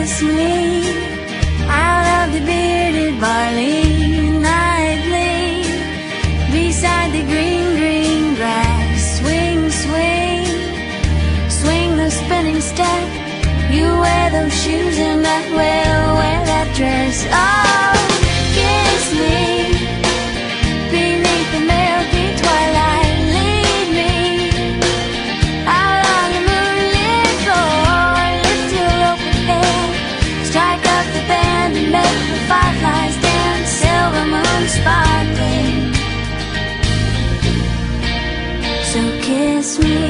kiss me out of the bearded barley nightly, beside the green, green grass. Swing, swing, swing the spinning step. You wear those shoes and I will wear that dress. Oh, kiss me beneath the milky twilight. Lead me out on the moonlit floor. Lift your open head, strike up the band and make the fireflies dance. Silver moon sparkling. So kiss me